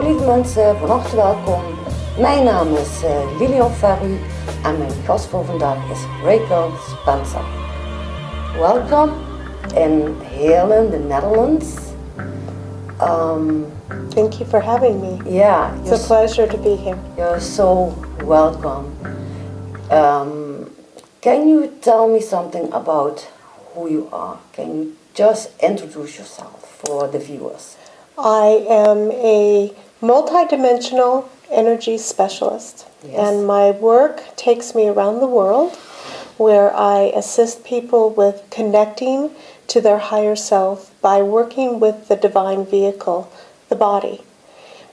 lieve mensen, van harte welkom. Mijn naam is Lilian Ferru en mijn gast voor vandaag is Raquel Spencer. Welcome in Holland, the Netherlands. Thank you for having me. Yeah, it's a pleasure to be here. You're so welcome. Can you tell me something about who you are? Can you just introduce yourself for the viewers? I am a multidimensional energy specialist, and my work takes me around the world where I assist people with connecting to their higher self by working with the divine vehicle, the body.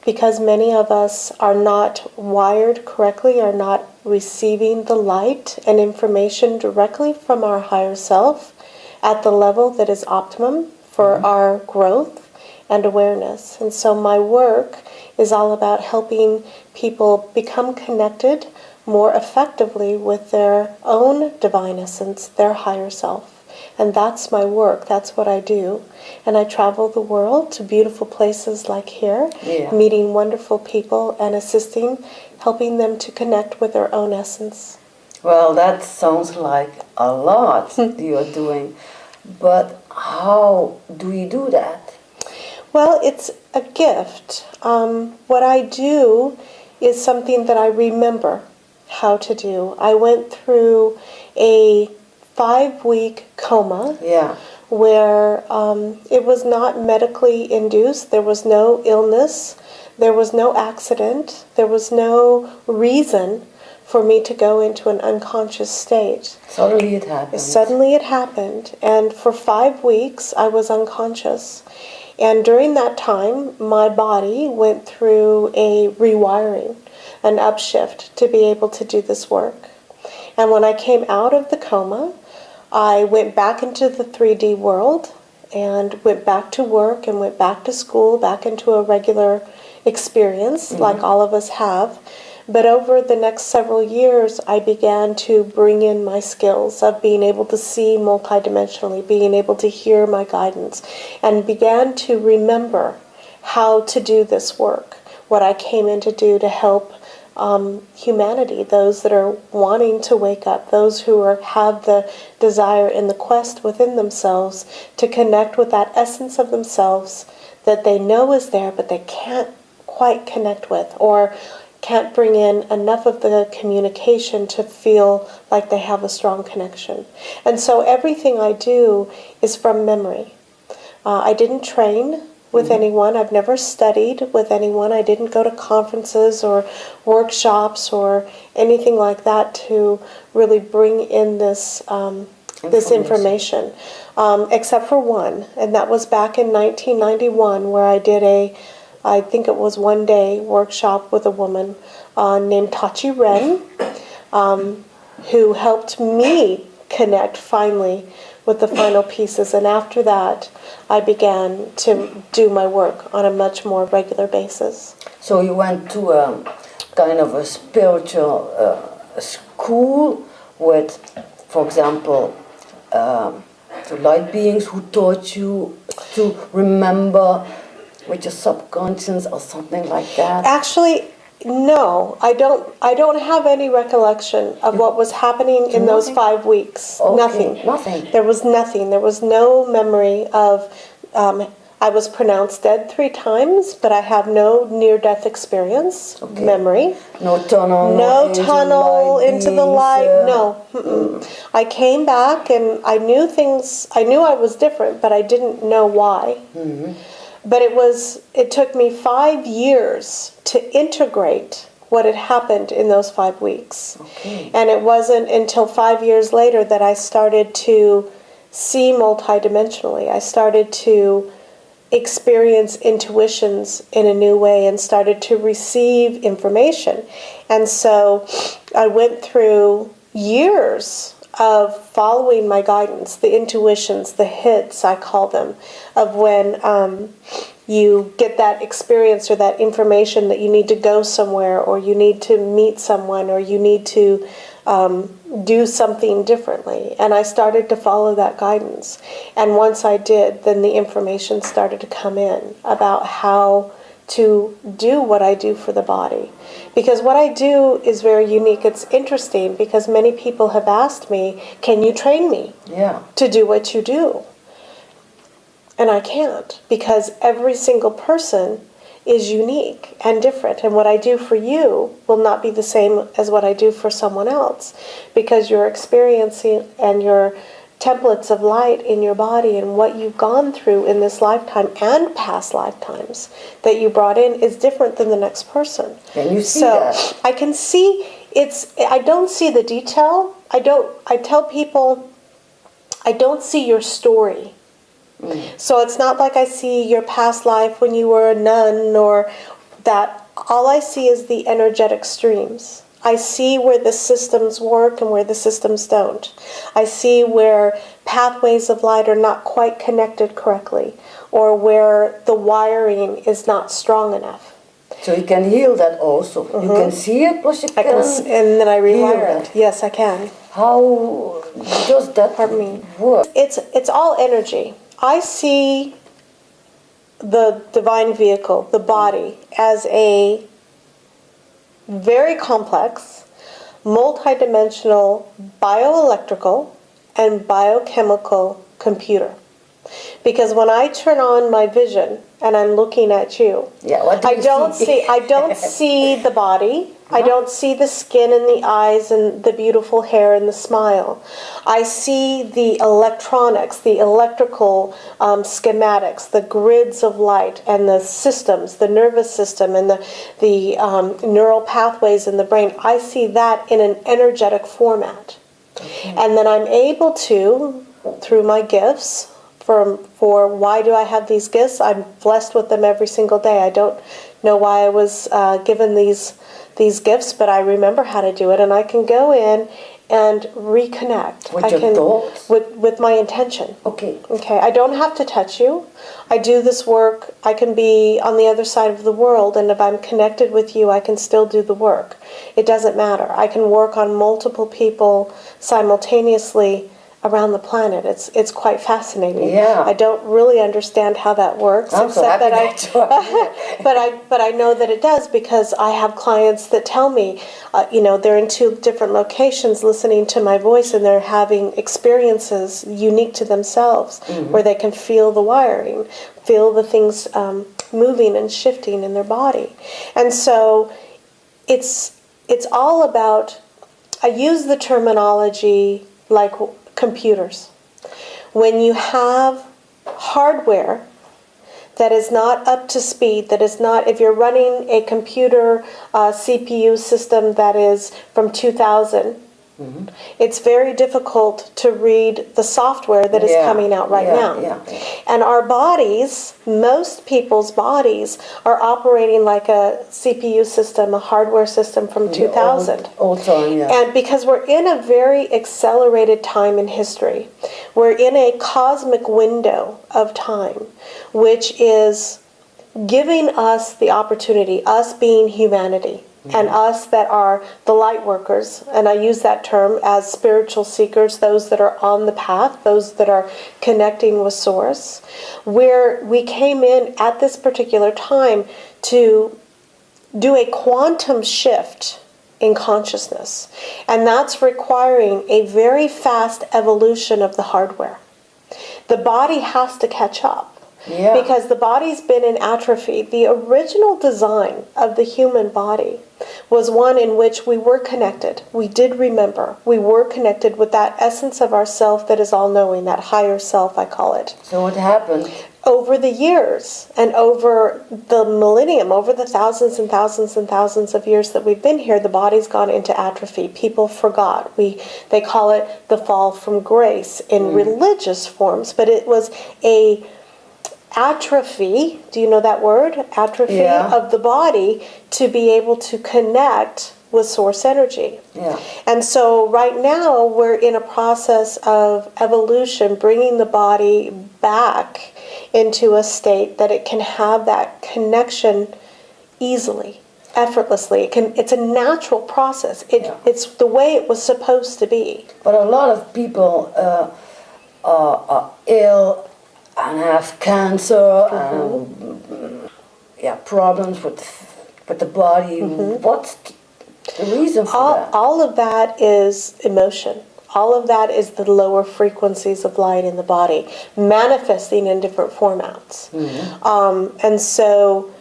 Because many of us are not wired correctly, are not receiving the light and information directly from our higher self at the level that is optimum for our growth and awareness. And so my work is all about helping people become connected more effectively with their own divine essence, their higher self. And that's my work, that's what I do. And I travel the world to beautiful places like here, meeting wonderful people and assisting, helping them to connect with their own essence. Well, that sounds like a lot you're doing. But how do you do that? Well, it's a gift. What I do is something that I remember how to do. I went through a 5-week coma where it was not medically induced. There was no illness. There was no accident. There was no reason for me to go into an unconscious state. Suddenly it happened. Suddenly it happened. And for 5 weeks I was unconscious. And during that time my body went through a rewiring, an upshift to be able to do this work. And when I came out of the coma, I went back into the 3D world and went back to work and went back to school, back into a regular experience like all of us have. But over the next several years, I began to bring in my skills of being able to see multidimensionally, being able to hear my guidance, and began to remember how to do this work, what I came in to do to help humanity, those that are wanting to wake up, those who have the desire and the quest within themselves to connect with that essence of themselves that they know is there but they can't quite connect with, or can't bring in enough of the communication to feel like they have a strong connection. And so everything I do is from memory. I didn't train with anyone. I've never studied with anyone. I didn't go to conferences or workshops or anything like that to really bring in this this information, except for one, and that was back in 1991, where I did I think it was 1-day workshop with a woman named Tachi Ren, who helped me connect finally with the final pieces. And after that, I began to do my work on a much more regular basis. So you went to a kind of a spiritual school with, for example, the light beings who taught you to remember with your subconscious or something like that? Actually, no. I don't have any recollection of what was happening in those 5 weeks. Okay. Nothing. There was nothing. There was no memory of... I was pronounced dead 3 times, but I have no near-death experience memory. No tunnel? No tunnel into the light, no. I came back and I knew things... I knew I was different, but I didn't know why. But it took me 5 years to integrate what had happened in those 5 weeks. And it wasn't until 5 years later that I started to see multidimensionally. I started to experience intuitions in a new way and started to receive information. And so I went through years of following my guidance, the intuitions, the hits, I call them, of when you get that experience or that information that you need to go somewhere, or you need to meet someone, or you need to do something differently. And I started to follow that guidance. And once I did, then the information started to come in about how to do what I do for the body. Because what I do is very unique. It's interesting because many people have asked me, can you train me to do what you do? And I can't, because every single person is unique and different. And what I do for you will not be the same as what I do for someone else, because your experiencing and your templates of light in your body and what you've gone through in this lifetime and past lifetimes that you brought in is different than the next person. Can you see that? I can see I don't see the detail. I tell people I don't see your story. So it's not like I see your past life when you were a nun or that. All I see is the energetic streams. I see where the systems work and where the systems don't. I see where pathways of light are not quite connected correctly, or where the wiring is not strong enough. So you can heal that also. You can see it, plus you can and then I rewire it. Yes, I can. How does that work? It's all energy. I see the divine vehicle, the body, as a very complex, multidimensional bioelectrical and biochemical computer. Because when I turn on my vision and I'm looking at you, I don't see the body. I don't see the skin and the eyes and the beautiful hair and the smile. I see the electronics, the electrical schematics, the grids of light and the systems, the nervous system and the neural pathways in the brain. I see that in an energetic format. And then I'm able to, through my gifts, for why do I have these gifts? I'm blessed with them every single day. I don't know why I was given these gifts, but I remember how to do it, and I can go in and reconnect. With your thoughts? With my intention. Okay. I don't have to touch you. I do this work. I can be on the other side of the world, and if I'm connected with you, I can still do the work. It doesn't matter. I can work on multiple people simultaneously around the planet. It's quite fascinating. Yeah. I don't really understand how that works, I'm so happy but I know that it does, because I have clients that tell me, they're in 2 different locations listening to my voice, and they're having experiences unique to themselves, where they can feel the wiring, feel the things moving and shifting in their body. And so it's all about, I use the terminology like computers. When you have hardware that is not up to speed, that is not, if you're running a computer CPU system that is from 2000, it's very difficult to read the software that is coming out right now. And our bodies, most people's bodies, are operating like a CPU system, a hardware system from 2000. Old time, And because we're in a very accelerated time in history, we're in a cosmic window of time, which is giving us the opportunity, us being humanity, and us that are the light workers, and I use that term as spiritual seekers, those that are on the path, those that are connecting with Source, where we came in at this particular time to do a quantum shift in consciousness. And that's requiring a very fast evolution of the hardware. The body has to catch up. Because the body's been in atrophy. The original design of the human body was one in which we were connected. We did remember. We were connected with that essence of ourself that is all-knowing, that higher self, I call it. So what happened? Over the years and over the millennium, over the thousands and thousands and thousands of years that we've been here, the body's gone into atrophy. People forgot. They call it the fall from grace in religious forms, but it was a atrophy, do you know that word? Atrophy of the body to be able to connect with source energy. And so right now we're in a process of evolution, bringing the body back into a state that it can have that connection easily, effortlessly. It's a natural process. It's the way it was supposed to be. But a lot of people are ill and have cancer, problems with the body. What's the reason for that? All of that is emotion. All of that is the lower frequencies of light in the body manifesting in different formats. And so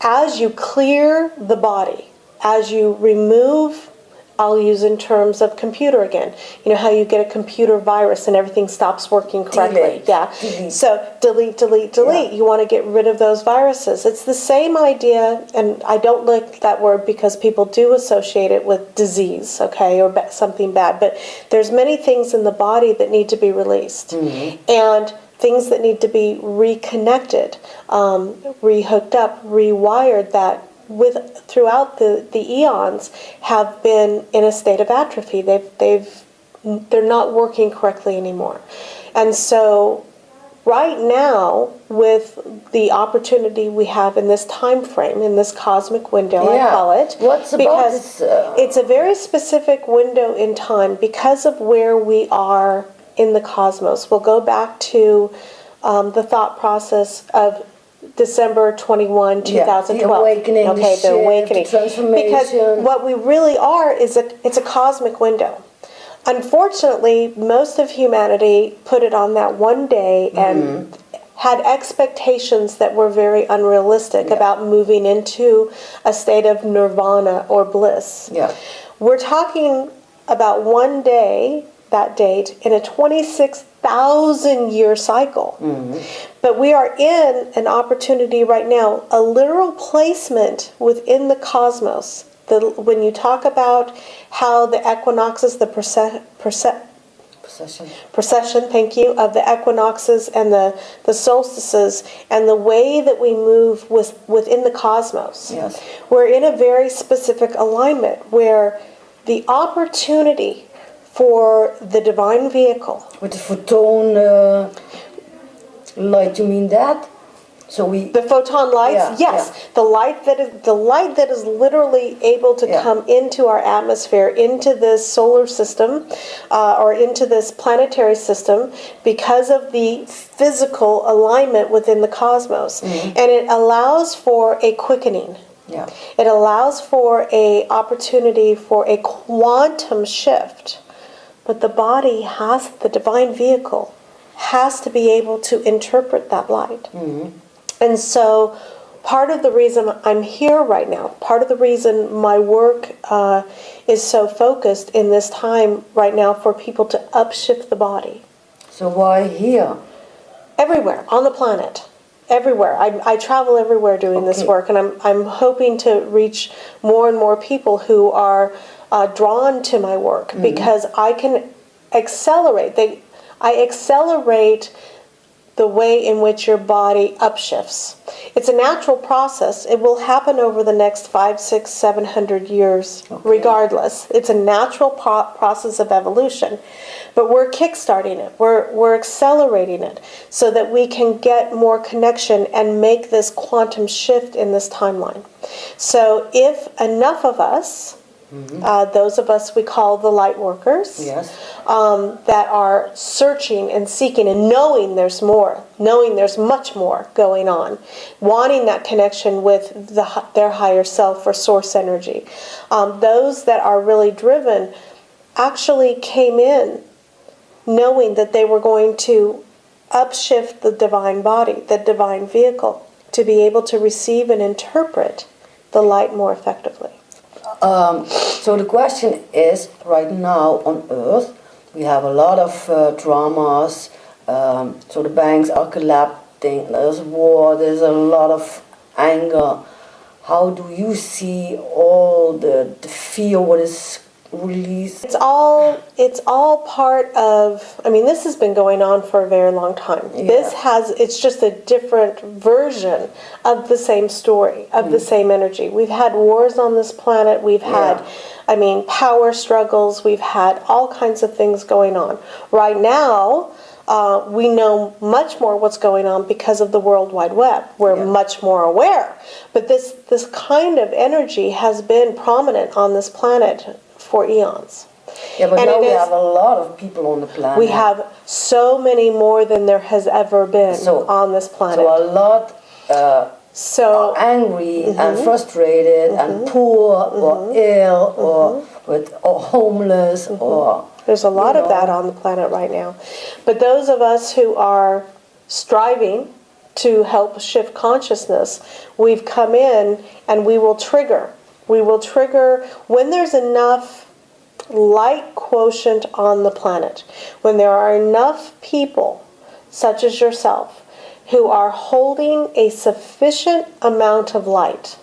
as you clear the body, as you remove, I'll use in terms of computer again, you know how you get a computer virus and everything stops working correctly. Delete. So delete. You want to get rid of those viruses. It's the same idea, and I don't like that word because people do associate it with disease, okay, or something bad. But there's many things in the body that need to be released. And things that need to be reconnected, rehooked up, rewired, that throughout the eons have been in a state of atrophy. They're not working correctly anymore. And so right now, with the opportunity we have in this time frame, in this cosmic window, I call it, what's about this? It's a very specific window in time because of where we are in the cosmos. We'll go back to the thought process of December 21, 2012. The awakening, the awakening. The transformation. Because what we really are is it's a cosmic window. Unfortunately, most of humanity put it on that one day and had expectations that were very unrealistic about moving into a state of nirvana or bliss. We're talking about one day, that date, in a 26,000-year cycle. But we are in an opportunity right now, a literal placement within the cosmos. When you talk about how the equinoxes, the procession, thank you, of the equinoxes and the solstices, and the way that we move within the cosmos, we're in a very specific alignment where the opportunity for the divine vehicle. With the photon light, you mean that? So the photon lights, yes. The light that is literally able to come into our atmosphere, into this solar system, or into this planetary system, because of the physical alignment within the cosmos, and it allows for a quickening. It allows for a opportunity for a quantum shift. But the body has, the divine vehicle, has to be able to interpret that light. And so part of the reason I'm here right now, part of the reason my work is so focused in this time right now for people to upshift the body. So why here? Everywhere on the planet. Everywhere. I travel everywhere doing this work, and I'm hoping to reach more and more people who are drawn to my work because I can accelerate. I accelerate the way in which your body upshifts. It's a natural process. It will happen over the next 500, 600, 700 years, regardless. It's a natural process of evolution. But we're kickstarting it. We're accelerating it so that we can get more connection and make this quantum shift in this timeline. So if enough of us, those of us we call the light workers, that are searching and seeking and knowing there's more, knowing there's much more going on, wanting that connection with their higher self or source energy. Those that are really driven actually came in knowing that they were going to upshift the divine body, the divine vehicle, to be able to receive and interpret the light more effectively. So the question is, right now on Earth, we have a lot of dramas, so the banks are collapsing, there's war, there's a lot of anger. How do you see all the fear, what is released? It's all part of, I mean, this has been going on for a very long time. It's just a different version of the same story, of the same energy. We've had wars on this planet, we've had, power struggles, we've had all kinds of things going on. Right now, we know much more what's going on because of the World Wide Web. We're much more aware. But this kind of energy has been prominent on this planet for eons. Yeah, but now we have a lot of people on the planet. We have so many more than there has ever been on this planet. So a lot So angry and frustrated and poor or ill or homeless or there's a lot of that on the planet right now. But those of us who are striving to help shift consciousness, we've come in and we will trigger. We will trigger when there's enough light quotient on the planet, when there are enough people, such as yourself, who are holding a sufficient amount of light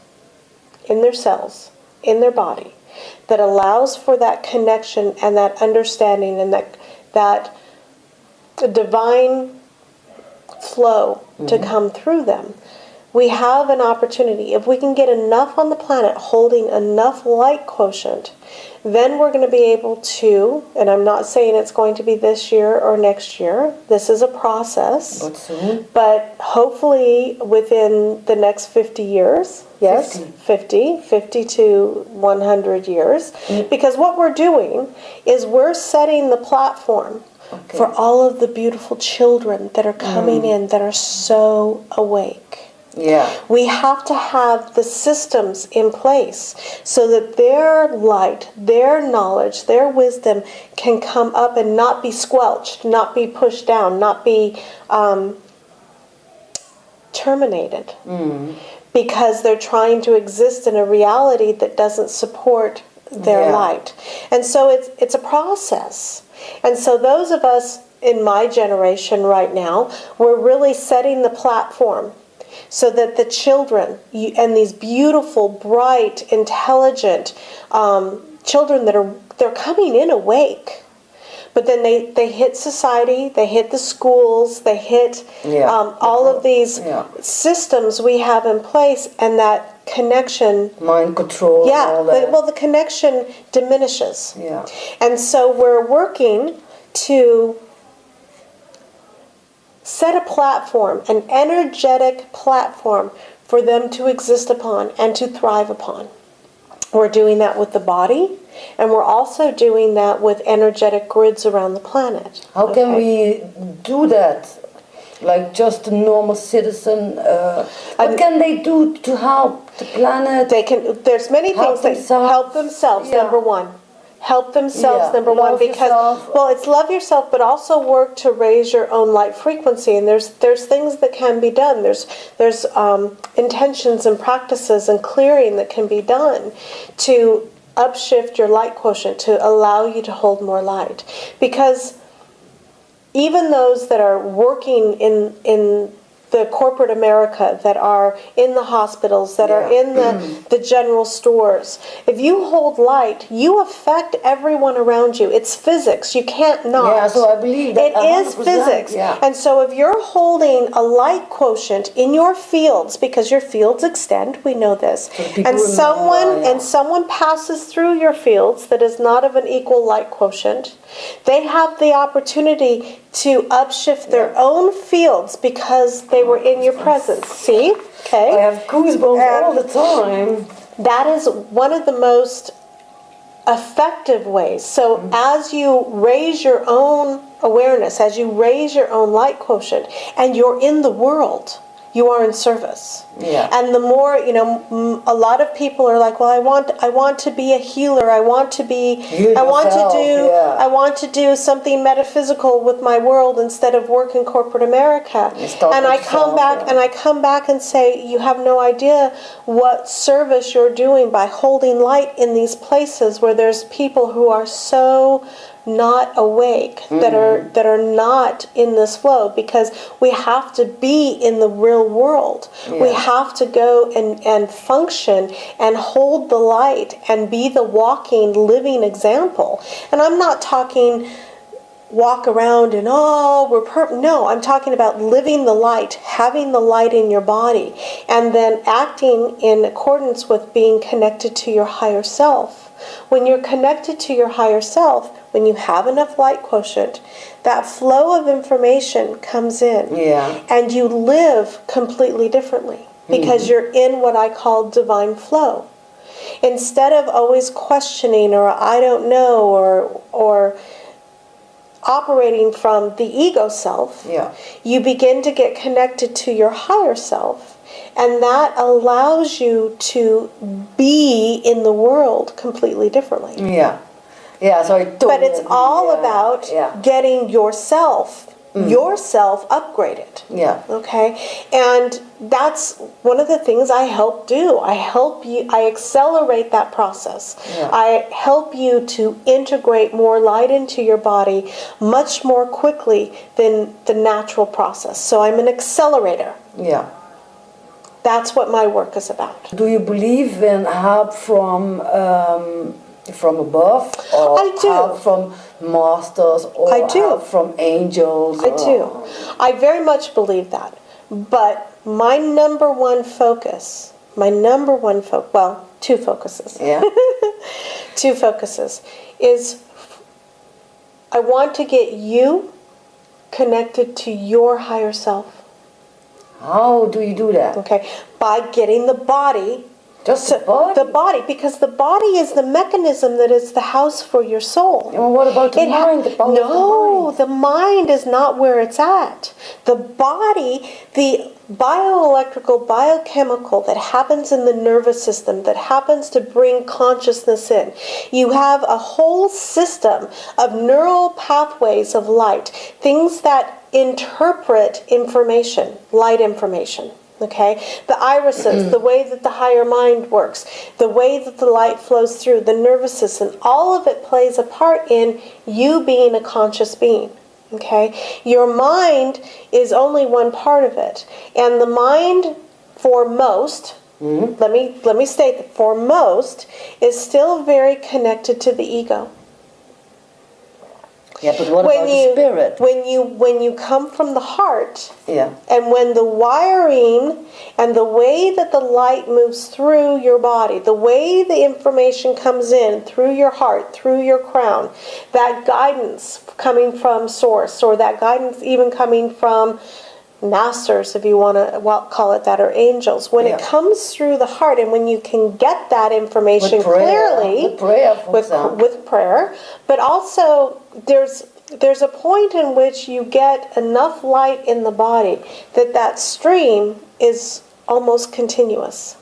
in their cells, in their body, that allows for that connection and that understanding and that divine flow to come through them. We have an opportunity. If we can get enough on the planet holding enough light quotient, then we're going to be able to, and I'm not saying it's going to be this year or next year, this is a process, but soon, but hopefully within the next 50 years, yes, 50 to 100 years, because what we're doing is we're setting the platform for all of the beautiful children that are coming in that are so awake. Yeah. We have to have the systems in place so that their light, their knowledge, their wisdom can come up and not be squelched, not be pushed down, not be terminated. Because they're trying to exist in a reality that doesn't support their light. And so it's a process. And so those of us in my generation right now, we're really setting the platform so that the children and these beautiful, bright, intelligent children they're coming in awake. But then they hit society, they hit the schools, they hit all of these systems we have in place, and that connection, mind control, yeah, all that. well, the connection diminishes. Yeah. And so we're working to set a platform, an energetic platform for them to exist upon and to thrive upon. We're doing that with the body, and we're also doing that with energetic grids around the planet. How can we do that? Like just a normal citizen? What can they do to help the planet? They can. There's many things that help themselves. Number one. Help themselves, number one, because well, it's love yourself, but also work to raise your own light frequency. And there's things that can be done. There's intentions and practices and clearing that can be done to upshift your light quotient, to allow you to hold more light. Because even those that are working in the corporate America, that are in the hospitals, that are in the general stores, if you hold light, you affect everyone around you. It's physics. You can't not. Yeah, so I believe that it is physics. Yeah. And so if you're holding a light quotient in your fields, because your fields extend, we know this, and someone passes through your fields that is not of an equal light quotient, they have the opportunity to upshift their own fields because they were in your presence. See? Okay. I have goosebumps all the time. That is one of the most effective ways. So as you raise your own awareness, as you raise your own light quotient, and you're in the world, you are in service. Yeah. And the more, a lot of people are like, well, I want to be a healer. I want to do something metaphysical with my world instead of work in corporate America. And I come back and say, you have no idea what service you're doing by holding light in these places where there's people who are so not awake, that are not in this flow, because we have to be in the real world. We have to go and function and hold the light and be the walking, living example. And I'm not talking walk around and no, I'm talking about living the light, having the light in your body, and then acting in accordance with being connected to your higher self. When you're connected to your higher self, when you have enough light quotient, that flow of information comes in, and you live completely differently because you're in what I call divine flow. Instead of always questioning or I don't know or operating from the ego self, you begin to get connected to your higher self, And that allows you to be in the world completely differently. Yeah. Yeah, so I totally But it's all yeah, about yeah. getting yourself upgraded. Yeah. Okay? And that's one of the things I help do. I accelerate that process. Yeah. I help you to integrate more light into your body much more quickly than the natural process. So I'm an accelerator. Yeah. That's what my work is about. Do you believe in help from above, or I do. help from masters, or I do. help from angels? I do. I very much believe that. But my number one focus, well, two focuses. Yeah. Two focuses is I want to get you connected to your higher self. How do you do that? Okay, by getting the body. Just the body? The body, because the body is the mechanism that is the house for your soul. And what about the mind? The power No, of the mind? the mind is not where it's at. The body, the bioelectrical, biochemical that happens in the nervous system, that happens to bring consciousness in. You have a whole system of neural pathways of light, things that interpret information, light information. Okay, the irises, the way that the higher mind works, the way that the light flows through, the nervous system, all of it plays a part in you being a conscious being. Okay, your mind is only one part of it, and the mind, for most, let me state that for most, is still very connected to the ego. Yeah, but what about the spirit? When you come from the heart, Yeah. and when the wiring and the way that the light moves through your body, the way the information comes in through your heart, through your crown, that guidance coming from source, or that guidance even coming from masters, if you want to call it that, or angels, when it comes through the heart, and when you can get that information clearly with prayer, but also there's a point in which you get enough light in the body that stream is almost continuous.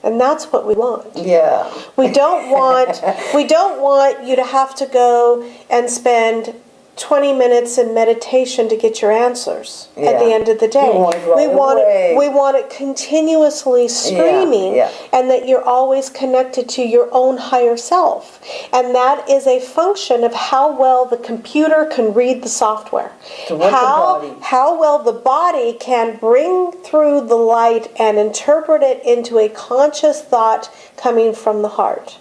And that's what we want. Yeah. We don't want you to have to go and spend 20 minutes in meditation to get your answers at the end of the day. We want it continuously streaming, and that you're always connected to your own higher self. And that is a function of how well the computer can read the software. How well the body can bring through the light and interpret it into a conscious thought coming from the heart.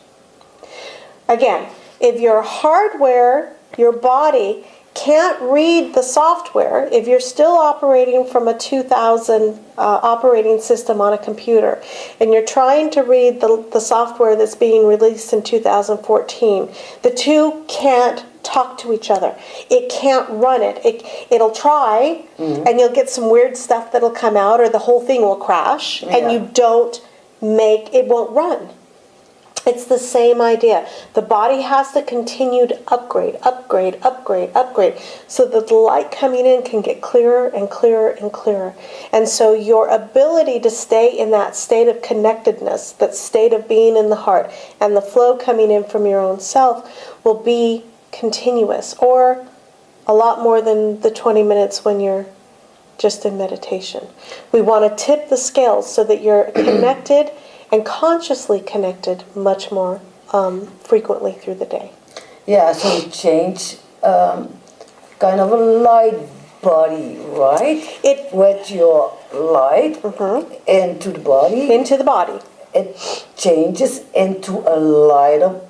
Again, if your hardware, your body, can't read the software, if you're still operating from a 2000 operating system on a computer, and you're trying to read the software that's being released in 2014, the two can't talk to each other. It can't run it. It'll try, and you'll get some weird stuff that'll come out, or the whole thing will crash, and it won't run. It's the same idea. The body has to continue to upgrade, so that the light coming in can get clearer and clearer and clearer. And so your ability to stay in that state of connectedness, that state of being in the heart, and the flow coming in from your own self will be continuous, or a lot more than the 20 minutes when you're just in meditation. We want to tip the scales so that you're connected and consciously connected much more frequently through the day. Yeah, so you change kind of a light body, right? With your light into the body. Into the body. It changes into a lighter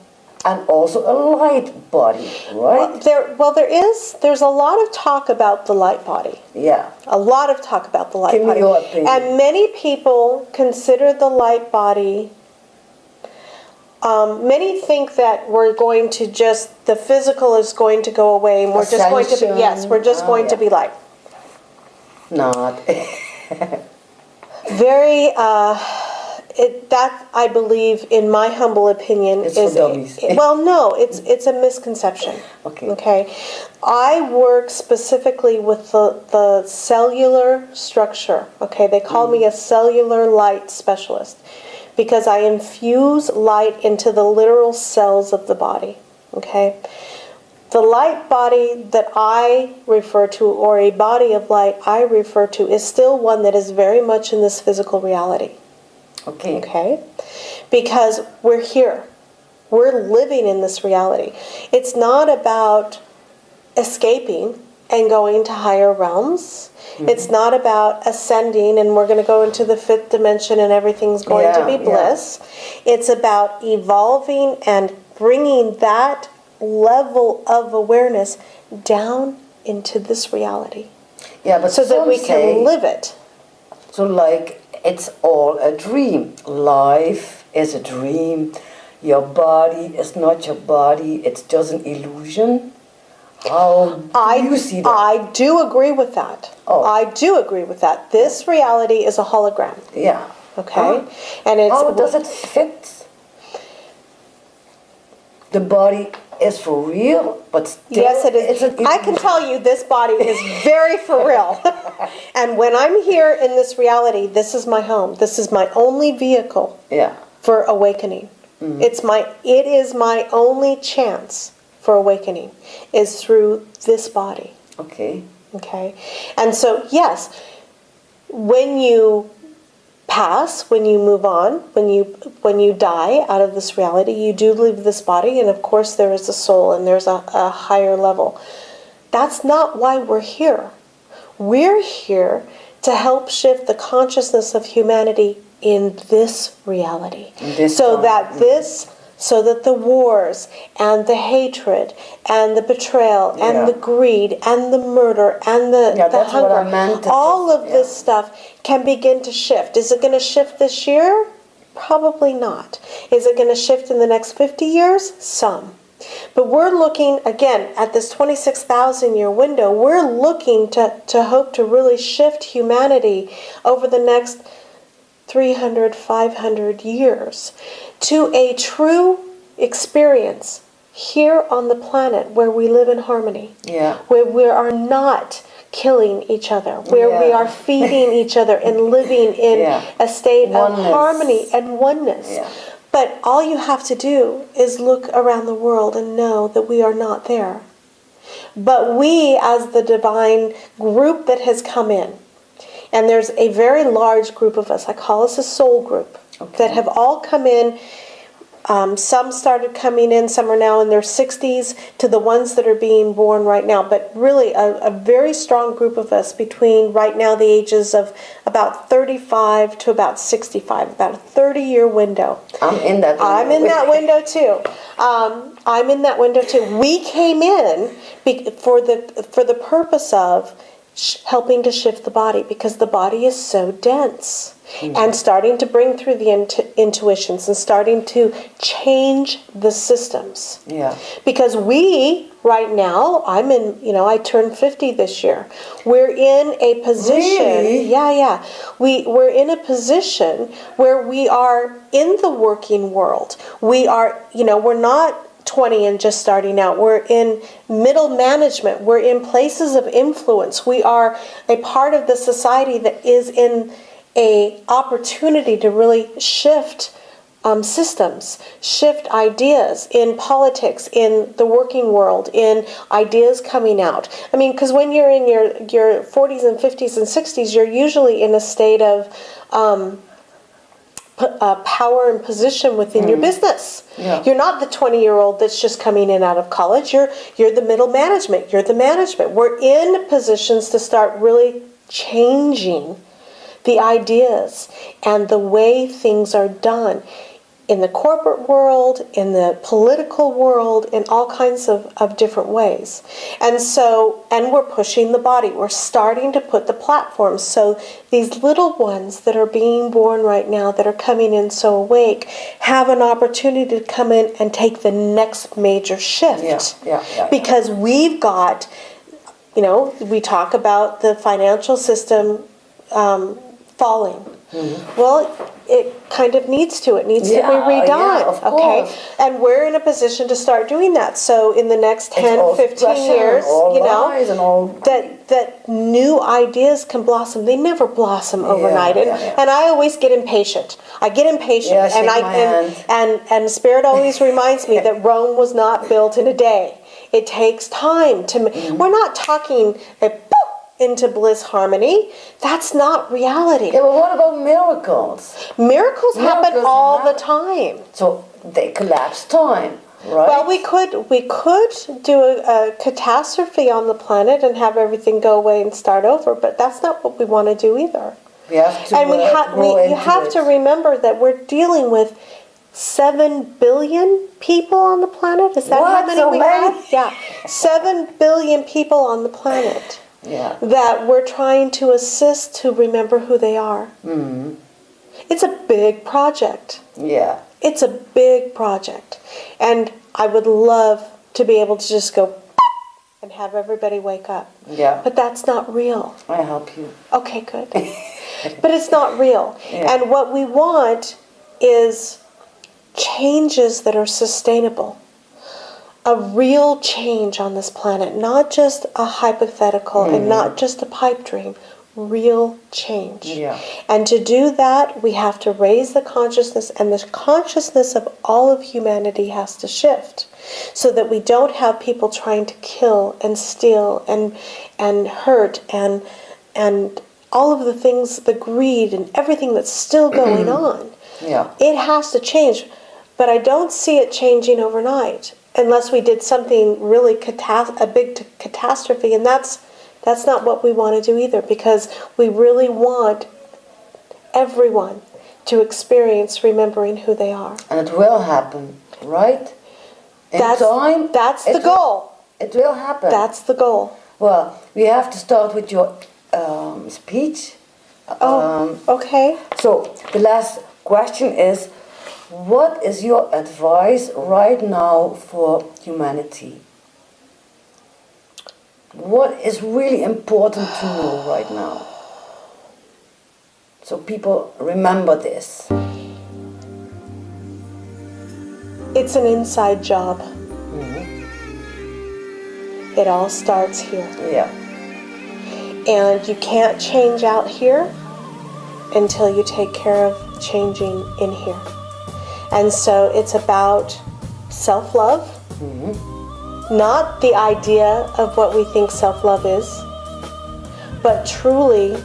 and also a light body, right? There's a lot of talk about the light body. Yeah. A lot of talk about the light body. Give me your opinion. And many people consider the light body, many think that we're going to the physical is going to go away, and we're just going to be light. Not. that I believe, in my humble opinion, It's is for dummies. well, no, it's a misconception. Okay. Okay, I work specifically with the cellular structure. Okay, they call me a cellular light specialist because I infuse light into the literal cells of the body. Okay. The light body that I refer to, or a body of light I refer to, is still one that is very much in this physical reality. Okay. Okay? Because we're here. We're living in this reality. It's not about escaping and going to higher realms. It's not about ascending and we're going to go into the fifth dimension and everything's going to be bliss. It's about evolving and bringing that level of awareness down into this reality. Yeah, but so that we can live it. So like it's all a dream. Life is a dream. Your body is not your body. It's just an illusion. How do you see that? I do agree with that. Oh. I do agree with that. This reality is a hologram. Yeah. Okay? And it's how does it fit? The body is for real, but still, yes, it is. I can tell you this body is very for real. And when I'm here in this reality, this is my home. This is my only vehicle for awakening. It is my only chance for awakening is through this body. Okay. Okay. And so, yes, when you pass, when you move on, when you die out of this reality, you do leave this body, and of course there is a soul and there's a higher level. That's not why we're here. We're here to help shift the consciousness of humanity in this reality. So that the wars and the hatred and the betrayal and the greed and the murder and the hunger, all of this stuff can begin to shift. Is it going to shift this year? Probably not. Is it going to shift in the next 50 years? Some. But we're looking, again, at this 26,000 year window, we're looking to hope to really shift humanity over the next 300, 500 years to a true experience here on the planet where we live in harmony, where we are not killing each other, where we are feeding each other and living in a state of harmony and oneness. But all you have to do is look around the world and know that we are not there. But we, as the divine group that has come in, and there's a very large group of us, I call us a soul group, that have all come in. Some started coming in, some are now in their 60s, to the ones that are being born right now. But really a very strong group of us between right now the ages of about 35 to about 65, about a 30-year window. I'm in that window. I'm in that window too. I'm in that window too. We came in for the purpose of helping to shift the body, because the body is so dense, and starting to bring through the intuitions and starting to change the systems. Because we, right now, I turned 50 this year. We're in a position. Really? We're in a position where we are in the working world. We are, we're not 20 and just starting out. We're in middle management. We're in places of influence. We are a part of the society that is in a opportunity to really shift systems, shift ideas in politics, in the working world, in ideas coming out. I mean, because when you're in your 40s and 50s and 60s, you're usually in a state of power and position within your business. You're not the 20-year-old that's just coming in out of college. You're the middle management. You're the management. We're in positions to start really changing the ideas and the way things are done in the corporate world, in the political world, in all kinds of different ways. And we're pushing the body. We're starting to put the platforms. So these little ones that are being born right now, that are coming in so awake, have an opportunity to come in and take the next major shift. Because we've got, we talk about the financial system falling. Well, it kind of needs to. It needs to be redone. Yeah, of course. And we're in a position to start doing that. So in the next 10, 15 years, that new ideas can blossom. They never blossom overnight. And I always get impatient. And Spirit always reminds me that Rome was not built in a day. It takes time to. We're not talking into bliss harmony. That's not reality. Yeah, but what about miracles? Miracles happen all the time. So they collapse time, right? Well, we could do a catastrophe on the planet and have everything go away and start over, but that's not what we want to do either. We have to. And you have to remember that we're dealing with 7 billion people on the planet. Is that how many we have? Yeah, 7 billion people on the planet. Yeah. That we're trying to assist to remember who they are. Mm-hmm. It's a big project. Yeah. It's a big project. And I would love to be able to just go and have everybody wake up. Yeah. But that's not real. I help you. Okay, good. But it's not real. Yeah. And what we want is changes that are sustainable. A real change on this planet, not just a hypothetical and not just a pipe dream, real change. Yeah. And to do that, we have to raise the consciousness, and the consciousness of all of humanity has to shift so that we don't have people trying to kill and steal and hurt and all of the things, the greed and everything that's still going on. Yeah. It has to change, but I don't see it changing overnight. Unless we did something really a big catastrophe, and that's not what we want to do either, because we really want everyone to experience remembering who they are. And it will happen, right? That's the goal. It will happen. That's the goal. Well, we have to start with your speech. Okay. So the last question is, what is your advice right now for humanity? What is really important to know right now? So people remember this. It's an inside job. It all starts here. Yeah. And you can't change out here until you take care of changing in here. And so it's about self-love, not the idea of what we think self-love is, but truly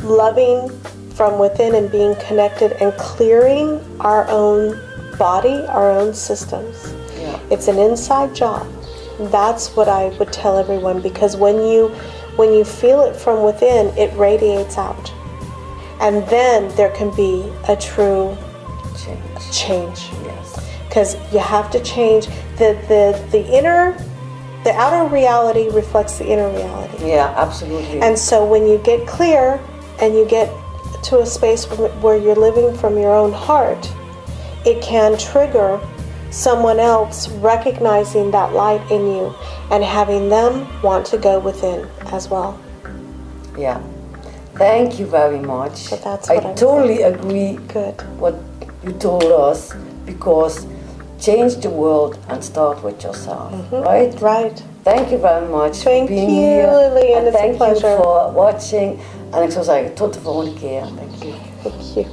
loving from within and being connected and clearing our own body, our own systems. Yeah. It's an inside job. That's what I would tell everyone, because when you feel it from within, it radiates out. And then there can be a true change. Yes. Because you have to change. The outer reality reflects the inner reality. Yeah, absolutely. And so when you get clear and you get to a space where you're living from your own heart, it can trigger someone else recognizing that light in you and having them want to go within as well. Yeah. Thank you very much. So that's what I totally agree. Good. What you told us, because change the world and start with yourself, right? Right. Thank you very much Thank for being you, here. Lillian. En It's a thank pleasure. you for watching. En ik zou zeggen, tot de volgende keer. Thank you. Thank you.